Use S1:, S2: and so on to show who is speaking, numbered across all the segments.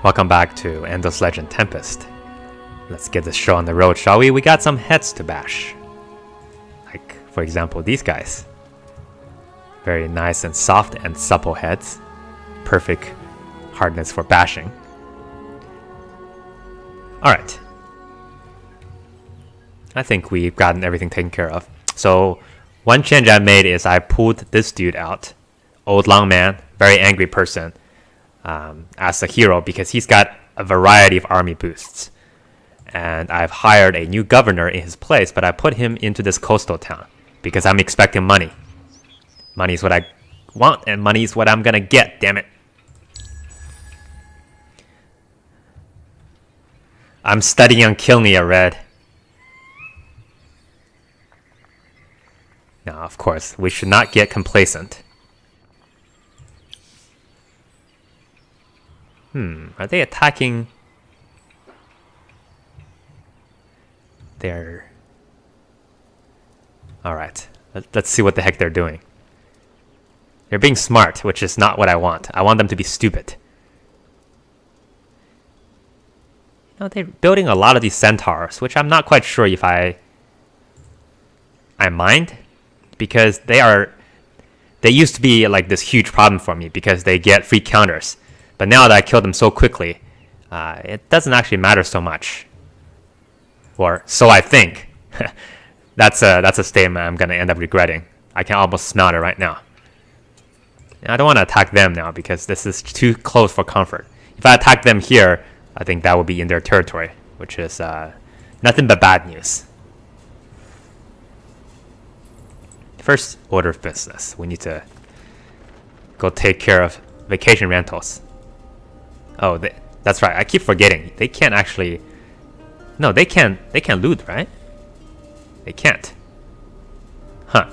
S1: Welcome back to Endless Legend Tempest. Let's get this show on the road, shall we? We got some heads to bash. Like, for example, these guys. Very nice and soft and supple heads. Perfect hardness for bashing. Alright. I think we've gotten everything taken care of. So, one change I made is I pulled this dude out. Old long man, very angry person. As a hero because he's got a variety of army boosts. And I've hired a new governor in his place, but I put him into this coastal town because I'm expecting money. Money is what I want, and money is what I'm gonna get, damn it. I'm studying on Kilnia, Red. Now, of course, we should not get complacent. Are they attacking? They're... Alright, let's see what the heck they're doing. They're being smart, which is not what I want. I want them to be stupid. You know, they're building a lot of these centaurs, which I'm not quite sure if I mind. Because they used to be like this huge problem for me because they get free counters. But now that I killed them so quickly, it doesn't actually matter so much. Or so I think. That's a statement I'm gonna end up regretting. I can almost smell it right now. And I don't want to attack them now because this is too close for comfort. If I attack them here, I think that will be in their territory, which is nothing but bad news. First order of business, we need to go take care of vacation rentals. Oh, that's right. I keep forgetting. They can't actually... No, they can't loot, right? They can't. Huh.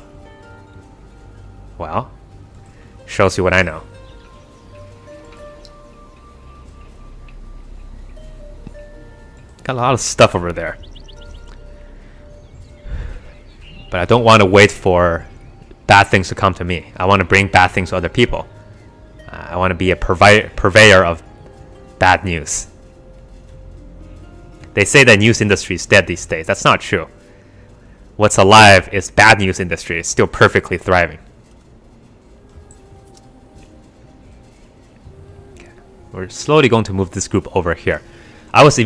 S1: Well, shows you what I know. Got a lot of stuff over there. But I don't want to wait for bad things to come to me. I want to bring bad things to other people. I want to be a purveyor of bad news. They say that news industry is dead these days. That's not true. What's alive is bad news industry. It's still perfectly thriving. Okay. We're slowly going to move this group over here. I was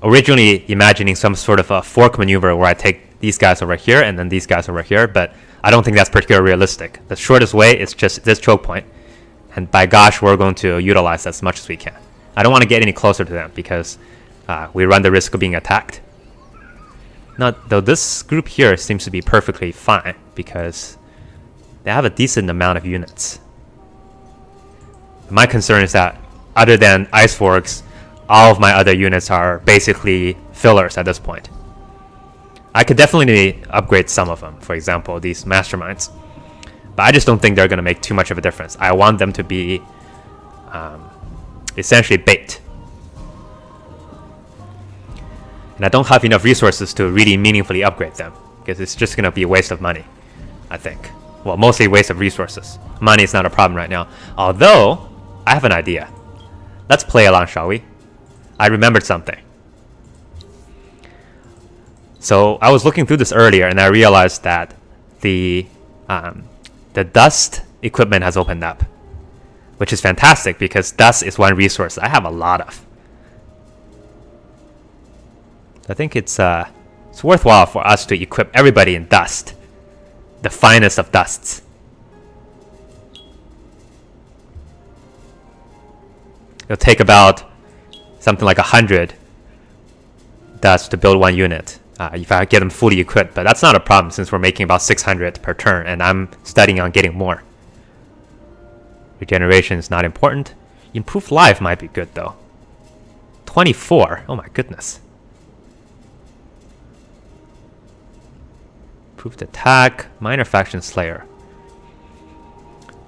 S1: originally imagining some sort of a fork maneuver where I take these guys over here and then these guys over here, but I don't think that's particularly realistic. The shortest way is just this choke point. And by gosh, we're going to utilize as much as we can. I don't want to get any closer to them because we run the risk of being attacked. Now, though this group here seems to be perfectly fine because they have a decent amount of units. My concern is that other than Ice Forks, all of my other units are basically fillers at this point. I could definitely upgrade some of them, for example, these masterminds. But I just don't think they're going to make too much of a difference. I want them to be essentially bait. And I don't have enough resources to really meaningfully upgrade them. Because it's just going to be a waste of money, I think. Well, mostly a waste of resources. Money is not a problem right now. Although, I have an idea. Let's play along, shall we? I remembered something. So, I was looking through this earlier and I realized that the dust equipment has opened up, which is fantastic because dust is one resource I have a lot of. I think it's worthwhile for us to equip everybody in dust, the finest of dusts. It'll take about something like 100 dust to build one unit. If I get them fully equipped, but that's not a problem since we're making about 600 per turn and I'm studying on getting more. Regeneration is not important. Improved life might be good though. 24, oh my goodness. Improved attack, minor faction slayer.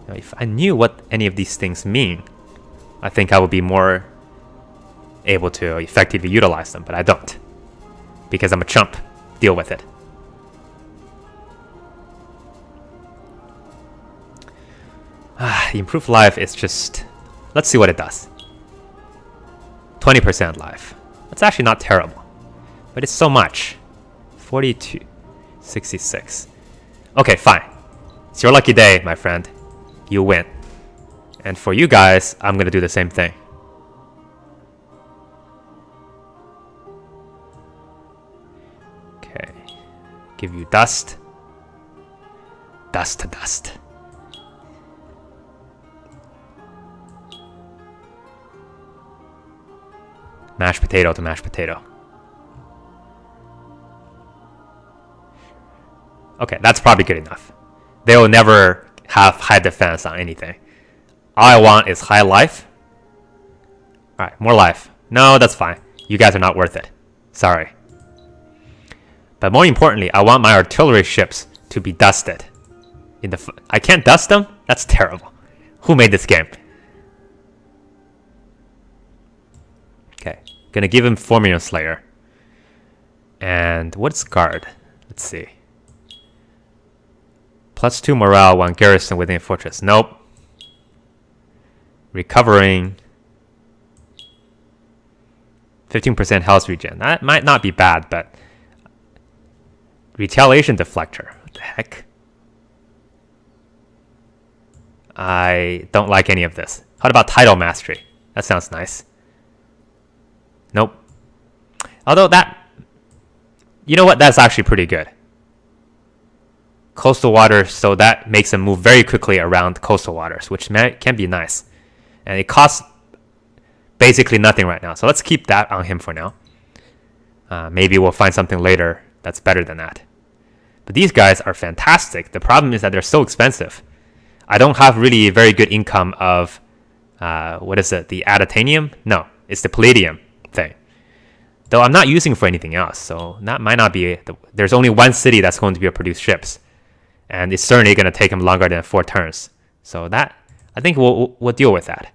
S1: Now, if I knew what any of these things mean, I think I would be more able to effectively utilize them, but I don't. Because I'm a chump. Deal with it. Improved life is just... Let's see what it does. 20% life. That's actually not terrible. But it's so much. 42. 66. Okay, fine. It's your lucky day, my friend. You win. And for you guys, I'm gonna do the same thing. Okay. Give you dust. Dust to dust. Mashed potato to mashed potato. Okay, that's probably good enough. They will never have high defense on anything. All I want is high life. Alright, more life. No, that's fine. You guys are not worth it. Sorry. But more importantly, I want my artillery ships to be dusted. I can't dust them? That's terrible. Who made this game? Okay, gonna give him Formula Slayer. And what's guard? Let's see. +2 morale, 1 garrison within fortress. Nope. Recovering. 15% health regen. That might not be bad, but retaliation deflector. What the heck? I don't like any of this. How about title mastery? That sounds nice. Nope. Although that... You know what? That's actually pretty good. Coastal waters, so that makes them move very quickly around coastal waters, which can be nice. And it costs basically nothing right now. So let's keep that on him for now. Maybe we'll find something later that's better than that. But these guys are fantastic. The problem is that they're so expensive. I don't have really very good income of, what is it, the adatanium? No, it's the palladium thing. Though I'm not using it for anything else, so that might not be... There's only one city that's going to be able to produce ships. And it's certainly going to take him longer than 4 turns. So that, I think we'll deal with that.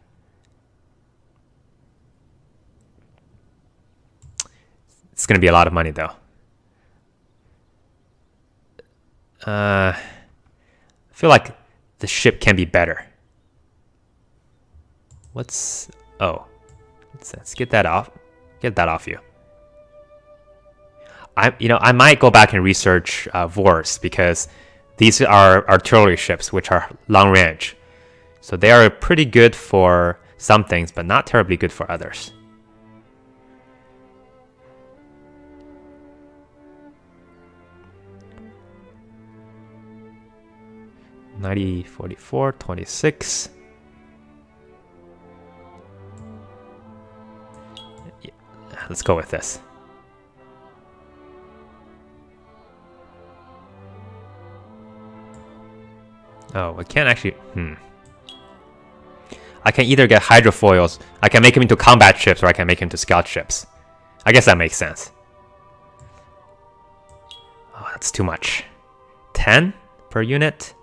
S1: It's going to be a lot of money, though. I feel like the ship can be better. What's... Oh. Let's get that off. Get that off you. I might go back and research Vors, because these are artillery ships, which are long range. So they are pretty good for some things, but not terribly good for others. $90, $44, $26. Yeah, let's go with this. Oh, I can't actually... I can either get hydrofoils, I can make him into combat ships, or I can make him into scout ships. I guess that makes sense. Oh, that's too much. 10 per unit?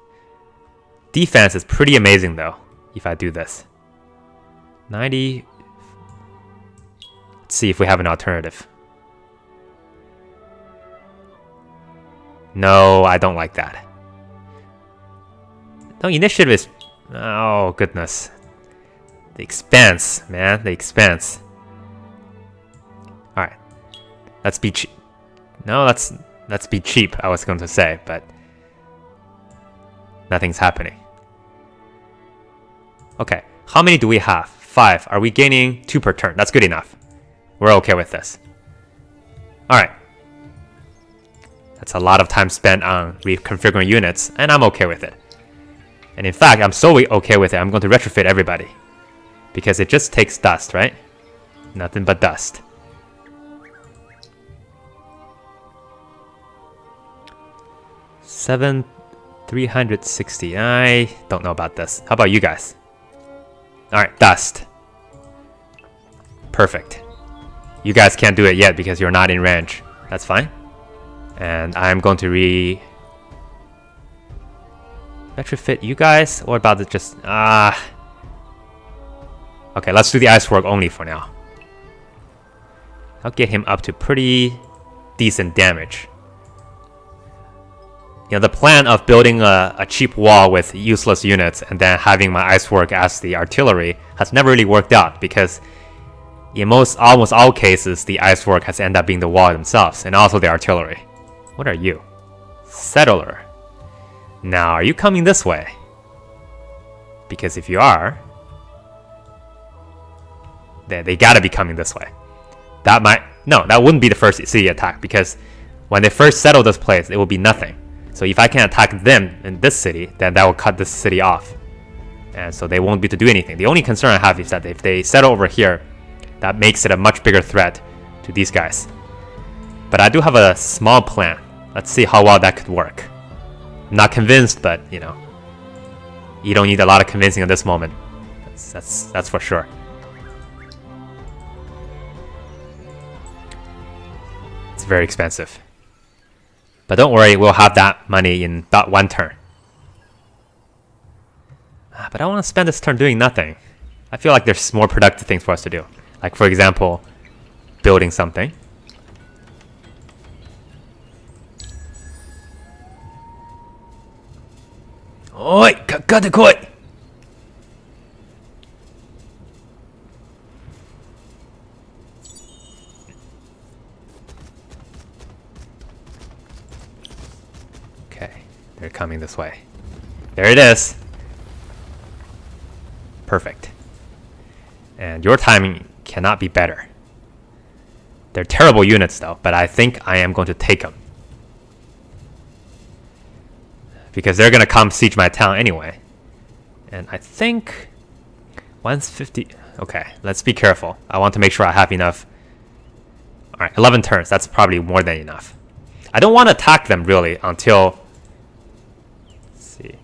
S1: Defense is pretty amazing, though, if I do this. 90... Let's see if we have an alternative. No, I don't like that. No, initiative is... Oh, goodness. The expense, man. The expense. Alright. Let's be cheap. No, let's be cheap, I was going to say, but... Nothing's happening. Okay. How many do we have? 5. Are we gaining 2 per turn? That's good enough. We're okay with this. Alright. That's a lot of time spent on reconfiguring units, and I'm okay with it. And in fact, I'm so okay with it, I'm going to retrofit everybody. Because it just takes dust, right? Nothing but dust. $7,360. I don't know about this. How about you guys? Alright, dust. Perfect. You guys can't do it yet because you're not in range. That's fine. And I'm going to retrofit you guys, or about to just okay, let's do the ice work only for now. I'll get him up to pretty decent damage. You know, the plan of building a cheap wall with useless units and then having my ice work as the artillery has never really worked out, because in almost all cases, the icework has ended up being the wall themselves, and also the artillery. What are you? Settler. Now, are you coming this way? Because if you are, then they gotta be coming this way. That wouldn't be the first city attack, because when they first settle this place, it will be nothing. So if I can attack them in this city, then that will cut this city off. And so they won't be able to do anything. The only concern I have is that if they settle over here, that makes it a much bigger threat to these guys. But I do have a small plan. Let's see how well that could work. I'm not convinced, but you know, you don't need a lot of convincing at this moment. That's for sure. It's very expensive. But don't worry, we'll have that money in about one turn. But I want to spend this turn doing nothing. I feel like there's more productive things for us to do. Like, for example, building something. Oi! Kakate koi! Okay, they're coming this way. There it is! Perfect. And your timing cannot be better. They're terrible units though, but I think I am going to take them. Because they're going to come siege my town anyway. And I think 150. Okay, let's be careful. I want to make sure I have enough. Alright, 11 turns. That's probably more than enough. I don't want to attack them really until... Let's see.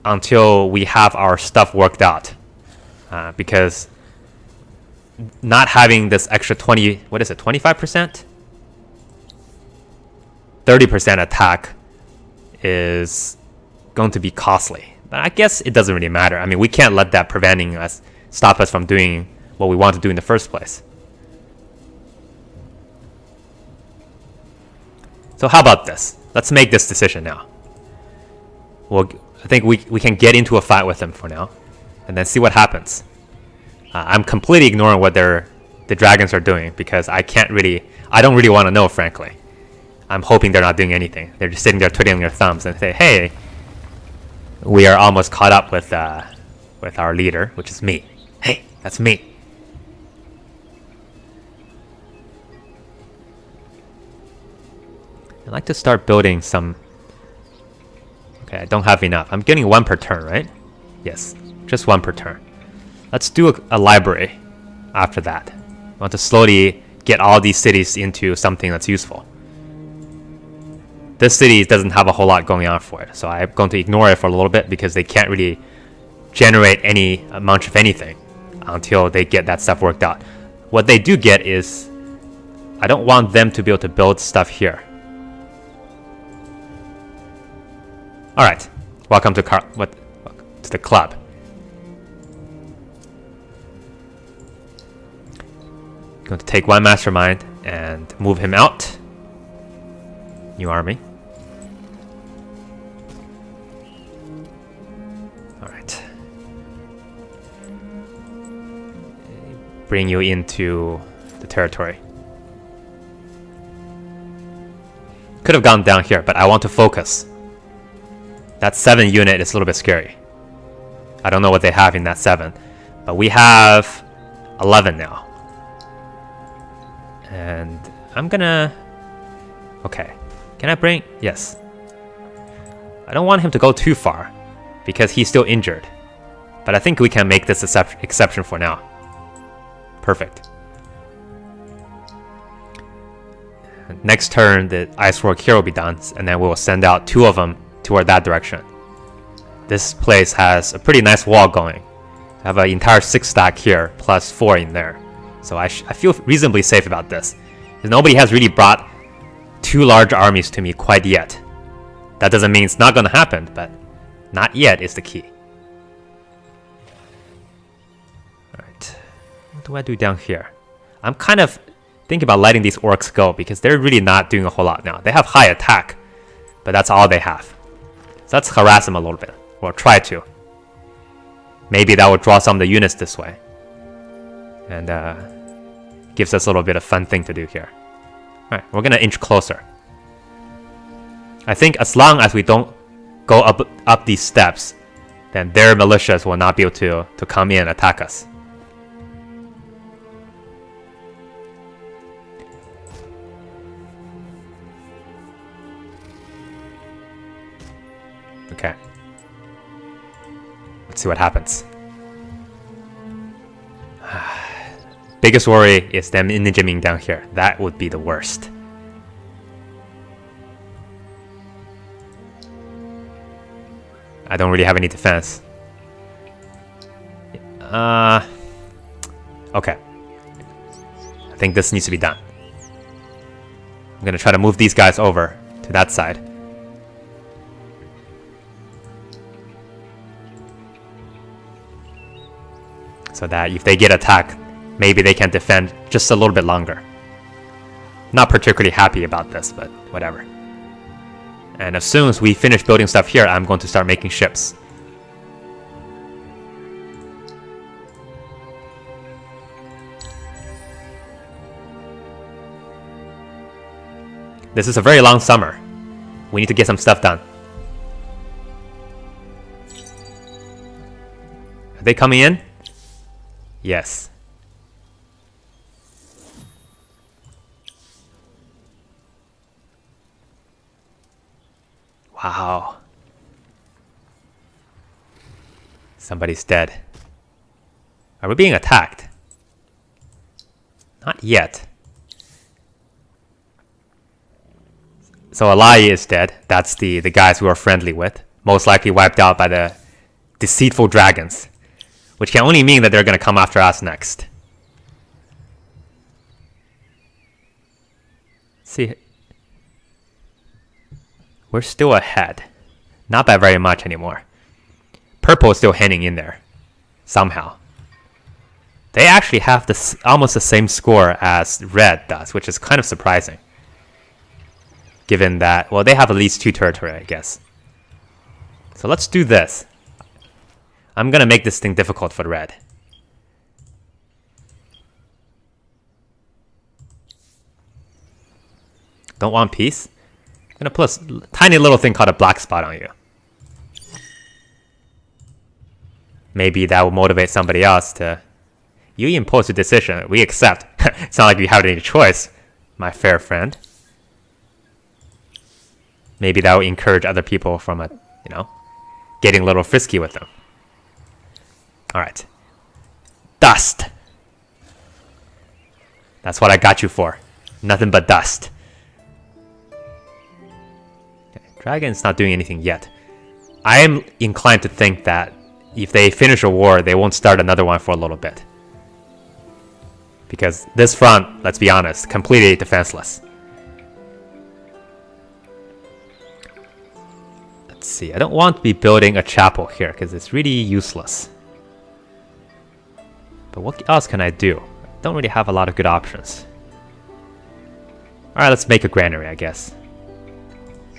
S1: Until we have our stuff worked out. Because not having this extra 20... What is it? 25%? 30% attack is going to be costly. But I guess it doesn't really matter. I mean, we can't let that stop us from doing what we want to do in the first place. So how about this? Let's make this decision now. Well, I think we can get into a fight with them for now, and then see what happens. I'm completely ignoring what the dragons are doing because I don't really want to know, frankly. I'm hoping they're not doing anything. They're just sitting there twiddling their thumbs and say, hey, we are almost caught up with our leader, which is me. Hey, that's me. I'd like to start building some... Okay, I don't have enough. I'm getting 1 per turn, right? Yes, just 1 per turn. Let's do a library after that. I want to slowly get all these cities into something that's useful. This city doesn't have a whole lot going on for it, so I'm going to ignore it for a little bit because they can't really generate much of anything until they get that stuff worked out. What they do get is, I don't want them to be able to build stuff here. Alright, welcome to the club. Going to take 1 mastermind and move him out. New army. Alright. Bring you into the territory. Could have gone down here, but I want to focus. That 7 unit is a little bit scary. I don't know what they have in that 7. But we have 11 now. And I'm gonna... Okay. Can I bring... Yes. I don't want him to go too far, because he's still injured. But I think we can make this exception for now. Perfect. Next turn, the icework here will be done, and then we'll send out 2 of them toward that direction. This place has a pretty nice wall going. I have an entire 6 stack here, plus 4 in there. So I feel reasonably safe about this. Because nobody has really brought 2 large armies to me quite yet. That doesn't mean it's not going to happen, but not yet is the key. Alright. What do I do down here? I'm kind of thinking about letting these orcs go, because they're really not doing a whole lot now. They have high attack, but that's all they have. So let's harass them a little bit. Or try to. Maybe that will draw some of the units this way. And gives us a little bit of fun thing to do here. Alright, we're gonna inch closer. I think as long as we don't go up these steps, then their militias will not be able to come in and attack us. Okay. Let's see what happens. Biggest worry is them ninja-ming down here. That would be the worst. I don't really have any defense. Okay. I think this needs to be done. I'm gonna try to move these guys over to that side. So that if they get attacked, maybe they can defend just a little bit longer. Not particularly happy about this, but whatever. And as soon as we finish building stuff here, I'm going to start making ships. This is a very long summer. We need to get some stuff done. Are they coming in? Yes. Wow. Somebody's dead. Are we being attacked? Not yet. So Alai is dead. That's the guys we were friendly with. Most likely wiped out by the deceitful dragons. Which can only mean that they're going to come after us next. See, we're still ahead. Not by very much anymore. Purple is still hanging in there. Somehow. They actually have this almost the same score as red does, which is kind of surprising. Given that, well, they have at least 2 territory, I guess. So let's do this. I'm gonna make this thing difficult for red. Don't want peace? I'm gonna put a tiny little thing called a black spot on you. Maybe that will motivate somebody else to... You impose a decision, we accept. It's not like we have any choice, my fair friend. Maybe that will encourage other people from getting a little frisky with them. Alright. Dust! That's what I got you for. Nothing but dust. Okay, Dragon's not doing anything yet. I am inclined to think that if they finish a war, they won't start another one for a little bit. Because this front, let's be honest, completely defenseless. Let's see, I don't want to be building a chapel here because it's really useless. But what else can I do? I don't really have a lot of good options. Alright, let's make a granary, I guess.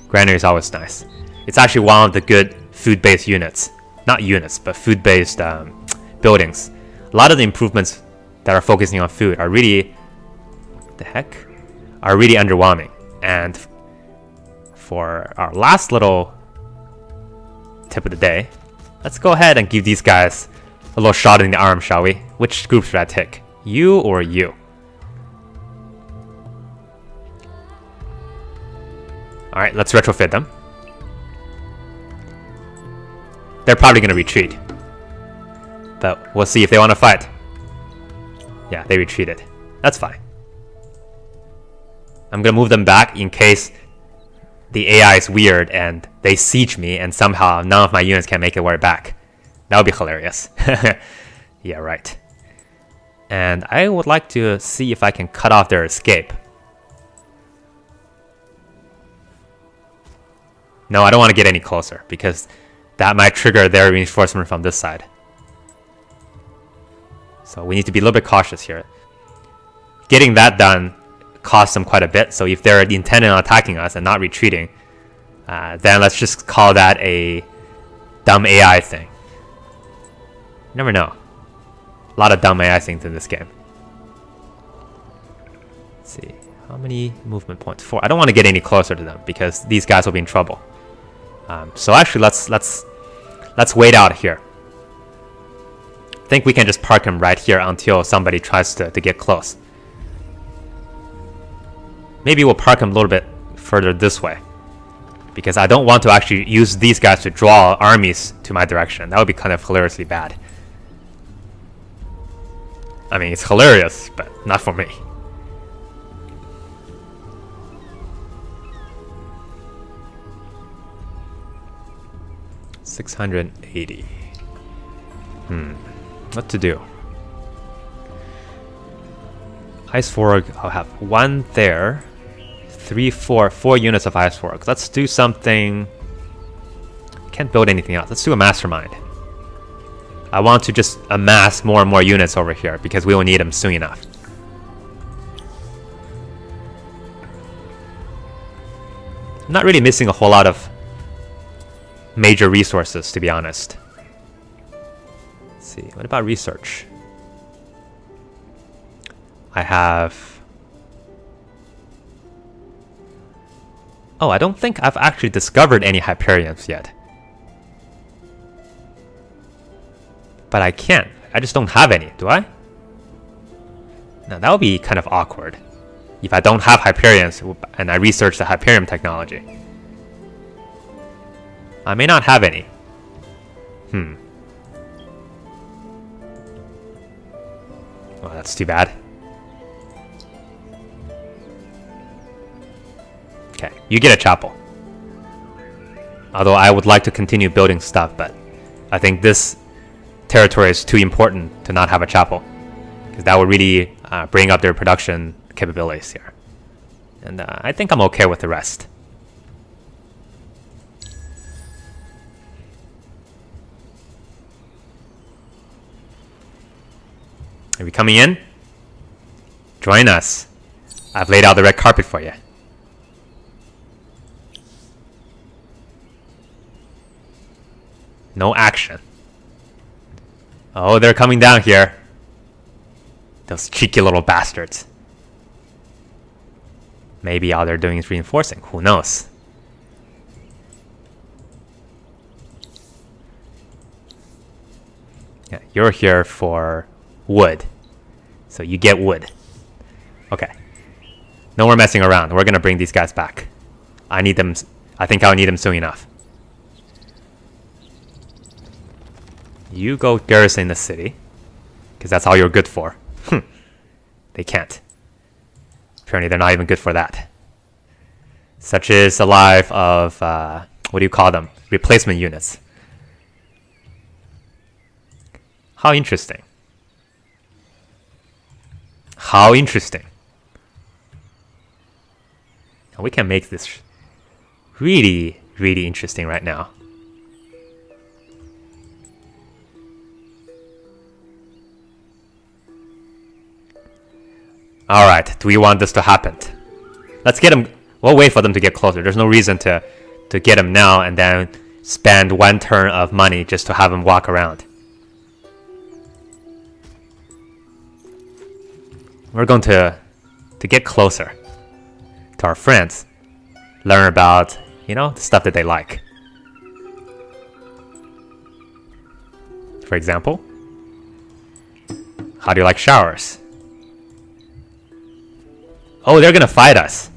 S1: Granary is always nice. It's actually one of the good food-based units. Not units, but food-based buildings. A lot of the improvements that are focusing on food are really... What the heck? Are really underwhelming. And for our last little tip of the day, let's go ahead and give these guys a little shot in the arm, shall we? Which group should I take? You or you? Alright, let's retrofit them. They're probably going to retreat. But we'll see if they want to fight. Yeah, they retreated. That's fine. I'm going to move them back in case the AI is weird and they siege me and somehow none of my units can make it way back. That would be hilarious. Yeah, right. And I would like to see if I can cut off their escape. No, I don't want to get any closer because that might trigger their reinforcement from this side. So we need to be a little bit cautious here. Getting that done costs them quite a bit. So if they're intending on attacking us and not retreating, then let's just call that a dumb AI thing. You never know. A lot of dumb AI things in this game. Let's see. How many movement points? 4. I don't want to get any closer to them because these guys will be in trouble. So actually, let's wait out here. I think we can just park him right here until somebody tries to get close. Maybe we'll park him a little bit further this way, because I don't want to actually use these guys to draw armies to my direction. That would be kind of hilariously bad. I mean, it's hilarious, but not for me. $680. What to do? Ice Fork, I'll have 1 there. 3, 4 units of Ice Fork. Let's do something. Can't build anything else. Let's do a Mastermind. I want to just amass more and more units over here because we will need them soon enough. I'm not really missing a whole lot of major resources, to be honest. Let's see, what about research? I have... Oh, I don't think I've actually discovered any Hyperions yet. But I can't. I just don't have any, do I? Now that would be kind of awkward if I don't have Hyperions and I research the Hyperion technology. I may not have any. Well, that's too bad. Okay, you get a chapel. Although I would like to continue building stuff, but I think this territory is too important to not have a chapel, because that would really bring up their production capabilities here. And I think I'm okay with the rest. Are we coming in? Join us. I've laid out the red carpet for you. No action. Oh, they're coming down here. Those cheeky little bastards. Maybe all they're doing is reinforcing. Who knows? Yeah, you're here for wood. So you get wood. Okay. No more messing around. We're gonna bring these guys back. I need them. I think I'll need them soon enough. You go garrison the city, because that's all you're good for. They can't. Apparently they're not even good for that. Such is the life of, what do you call them? Replacement units. How interesting. How interesting. We can make this really, really interesting right now. Alright, do we want this to happen? Let's get them. We'll wait for them to get closer. There's no reason to get them now and then spend 1 turn of money just to have them walk around. We're going to get closer to our friends. Learn about, the stuff that they like. For example, how do you like showers? Oh, they're gonna fight us.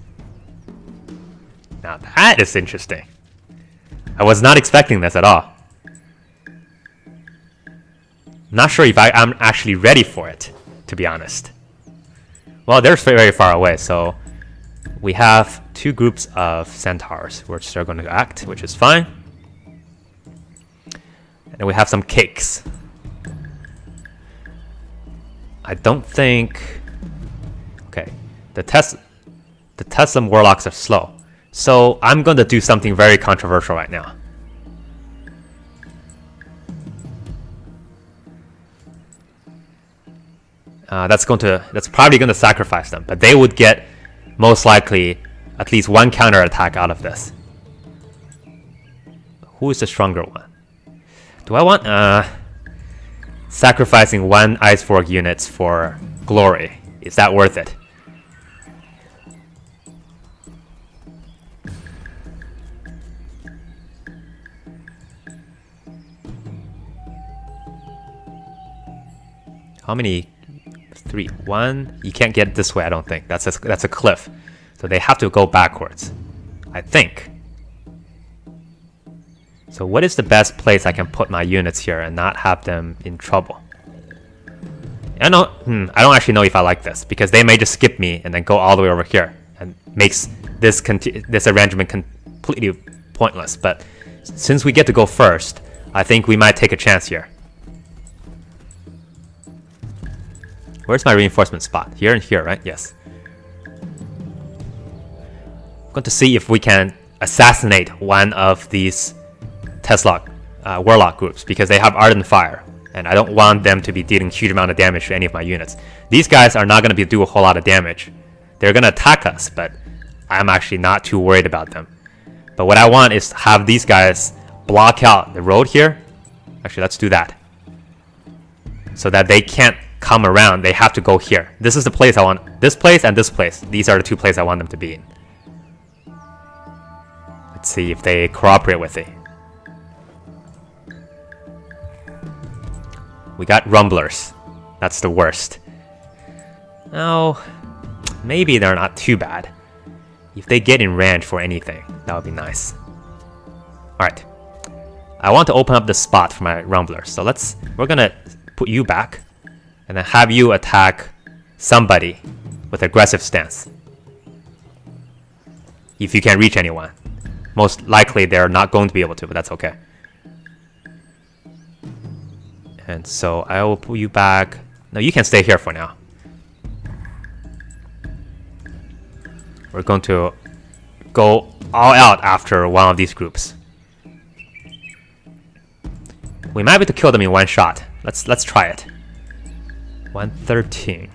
S1: Now that is interesting. I was not expecting this at all. Not sure if I'm actually ready for it, to be honest. Well, they're very far away, so we have 2 groups of centaurs which they're going to act, which is fine. And we have some cakes. I don't think... Okay. The Tesla warlocks are slow. So I'm going to do something very controversial right now. That's probably going to sacrifice them, but they would get most likely at least 1 counterattack out of this. Who is the stronger one? Do I want sacrificing 1 Ice Fork units for glory? Is that worth it? How many? 3. 1. You can't get this way, I don't think. That's a cliff. So they have to go backwards, I think. So what is the best place I can put my units here and not have them in trouble? I don't actually know if I like this, because they may just skip me and then go all the way over here and makes this arrangement completely pointless. But since we get to go first, I think we might take a chance here. Where's my reinforcement spot? Here and here, right? Yes. I'm going to see if we can assassinate one of these Warlock groups, because they have Ardent Fire, and I don't want them to be dealing huge amount of damage to any of my units. These guys are not going to do a whole lot of damage. They're going to attack us, but I'm actually not too worried about them. But what I want is to have these guys block out the road here. Actually, let's do that. So that they can't come around, they have to go here. This is the place I want. This place and this place. These are the 2 places I want them to be in. Let's see if they cooperate with it. We got rumblers. That's the worst. Now, maybe they're not too bad. If they get in range for anything, that would be nice. Alright. I want to open up the spot for my rumblers. So we're gonna put you back and then have you attack somebody with aggressive stance. If you can reach anyone. Most likely they're not going to be able to, but that's okay. And so I will pull you back. No, you can stay here for now. We're going to go all out after one of these groups. We might be able to kill them in one shot. Let's try it. 113.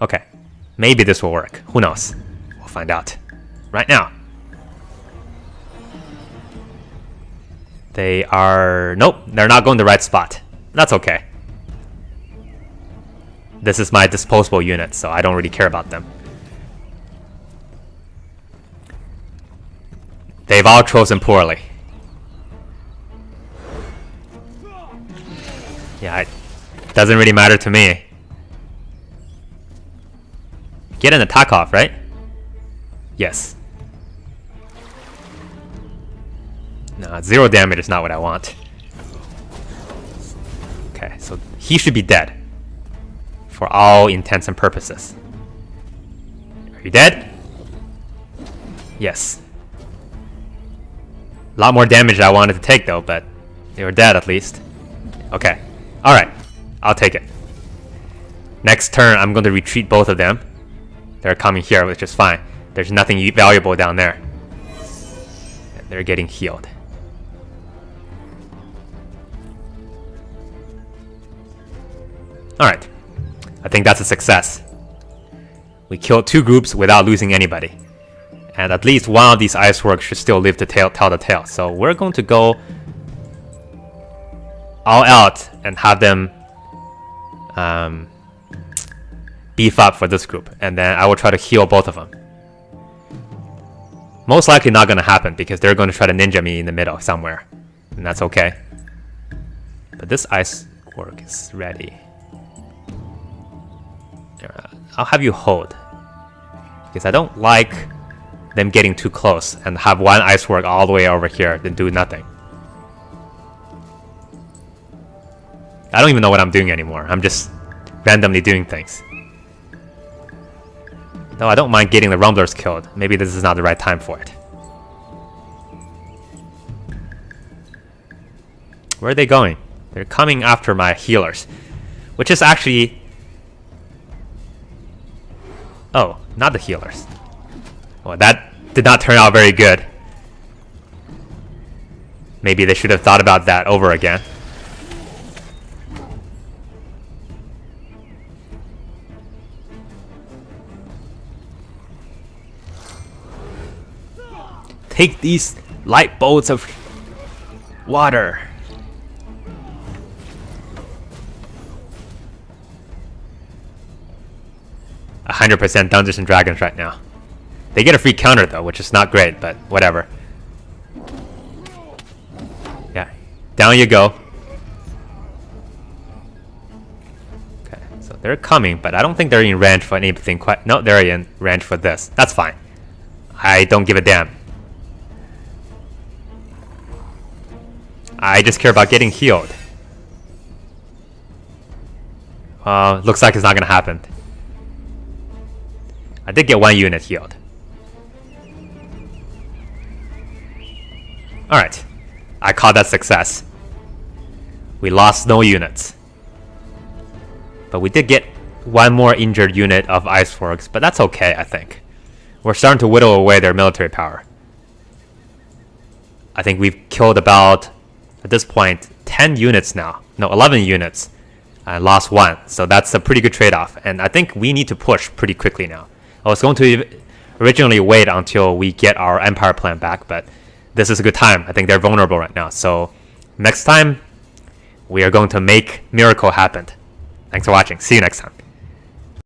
S1: Okay. Maybe this will work. Who knows? We'll find out. Right now. They are... Nope, they're not going the right spot. That's okay. This is my disposable unit, so I don't really care about them. They've all chosen poorly. Yeah, it doesn't really matter to me. Get an attack off, right? Yes. No, 0 damage is not what I want. Okay, so he should be dead. For all intents and purposes. Are you dead? Yes. A lot more damage than I wanted to take though, but they were dead at least. Okay. Alright. I'll take it. Next turn, I'm going to retreat both of them. They're coming here, which is fine. There's nothing valuable down there. They're getting healed. Alright. I think that's a success. We killed 2 groups without losing anybody. And at least one of these iceworks should still live to tell the tale. So we're going to go all out and have them beef up for this group. And then I will try to heal both of them. Most likely not going to happen because they're going to try to ninja me in the middle somewhere. And that's okay. But this icework is ready. I'll have you hold. Because I don't like them getting too close and have one icework all the way over here then do nothing. I don't even know what I'm doing anymore. I'm just randomly doing things. Though I don't mind getting the rumblers killed. Maybe this is not the right time for it. Where are they going? They're coming after my healers. Which is actually... Oh, not the healers. Well, that did not turn out very good. Maybe they should have thought about that over again. Take these light bolts of water. %, Dungeons and Dragons right now. They get a free counter though, which is not great, but whatever. Yeah, down you go. So they're coming, but I don't think they're in range for anything quite... No, they're in range for this. That's fine. I don't give a damn. I just care about getting healed. Looks like it's not gonna happen. I did get 1 unit healed. Alright. I call that success. We lost no units. But we did get 1 more injured unit of Iceworks, but that's okay, I think. We're starting to whittle away their military power. I think we've killed about, at this point, 10 units now. No, 11 units. And lost 1. So that's a pretty good trade-off. And I think we need to push pretty quickly now. I was going to originally wait until we get our Empire plan back, but this is a good time. I think they're vulnerable right now. So next time, we are going to make miracle happen. Thanks for watching. See you next time.